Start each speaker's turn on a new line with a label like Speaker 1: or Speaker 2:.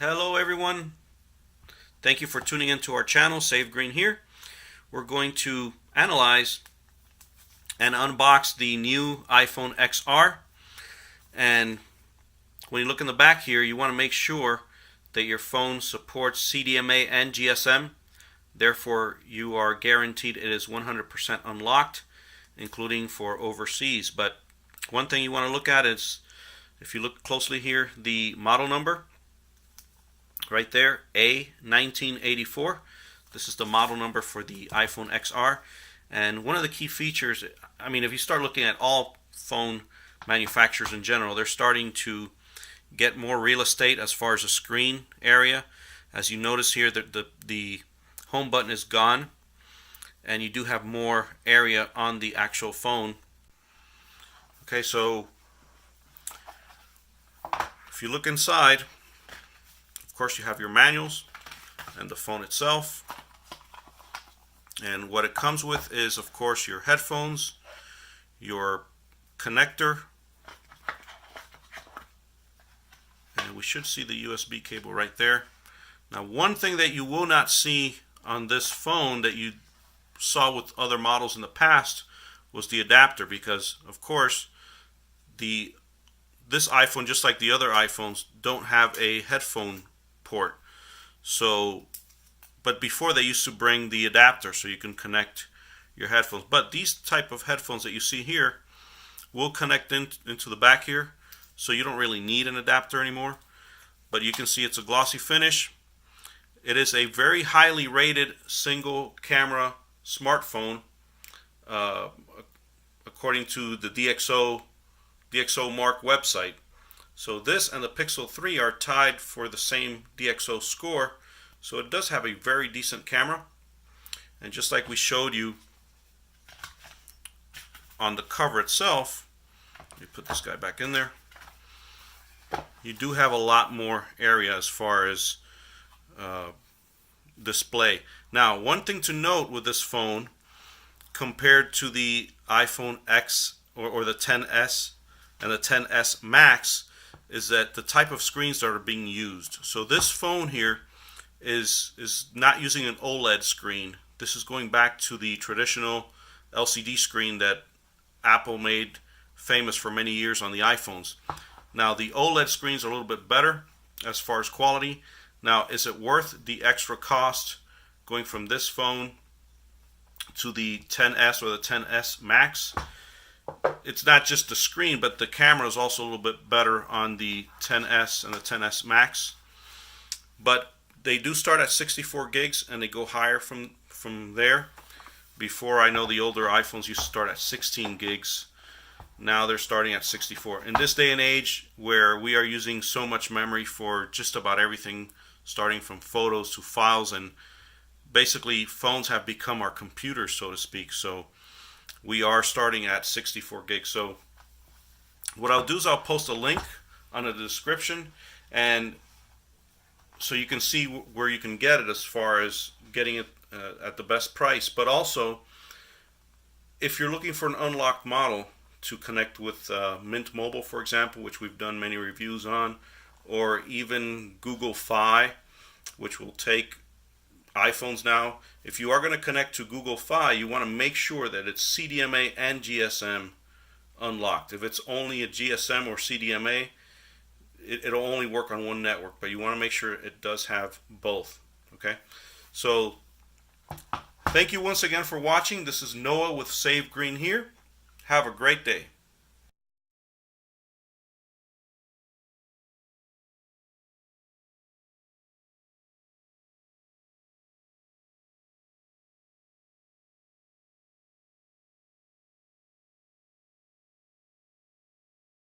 Speaker 1: Hello everyone. Thank you for tuning into our channel, Save Green here. We're going to analyze and unbox the new iPhone XR. And when you look in the back here, you want to make sure that your phone supports CDMA and GSM. Therefore, you are guaranteed it is 100% unlocked, including for overseas. But one thing you want to look at is, if you look closely here, the model number. Right there, A1984. This is the model number for the iPhone XR. And one of the key features, I mean, if you start looking at all phone manufacturers in general, they're starting to get more real estate as far as the screen area. As you notice here, the home button is gone, and you do have more area on the actual phone. Okay, so if you look inside, of course, you have your manuals and the phone itself. And what it comes with is, of course, your headphones, your connector, and we should see the USB cable right there. Now, one thing that you will not see on this phone that you saw with other models in the past was the adapter, because, of course, this iPhone, just like the other iPhones, don't have a headphone port. So, but before they used to bring the adapter so you can connect your headphones. But these type of headphones that you see here will connect into the back here, so you don't really need an adapter anymore. But you can see it's a glossy finish. It is a very highly rated single camera smartphone, according to the DxO Mark website. So this and the Pixel 3 are tied for the same DxO score. So it does have a very decent camera. And just like we showed you on the cover itself, let me put this guy back in there. You do have a lot more area as far as display. Now, one thing to note with this phone compared to the iPhone X or the XS and the XS Max is that the type of screens that are being used. So this phone here is not using an OLED screen. This is going back to the traditional LCD screen that Apple made famous for many years on the iPhones. Now, the OLED screens are a little bit better as far as quality. Now, is it worth the extra cost going from this phone to the XS or the XS Max? It's not just the screen, but the camera is also a little bit better on the XS and the XS Max. But they do start at 64 gigs and they go higher from there. Before, I know the older iPhones used to start at 16 gigs. Now they're starting at 64. In this day and age where we are using so much memory for just about everything, starting from photos to files, and basically phones have become our computers, so to speak. So we are starting at 64 gigs. So what I'll do is I'll post a link under the description, and so you can see where you can get it as far as getting it at the best price. But also, if you're looking for an unlocked model to connect with Mint Mobile, for example, which we've done many reviews on, or even Google Fi, which will take iPhones now. If you are going to connect to Google Fi, you want to make sure that it's CDMA and GSM unlocked. If it's only a GSM or CDMA, it'll only work on one network, but you want to make sure it does have both. Okay, so thank you once again for watching. This is Noah with Save Green here. Have a great day.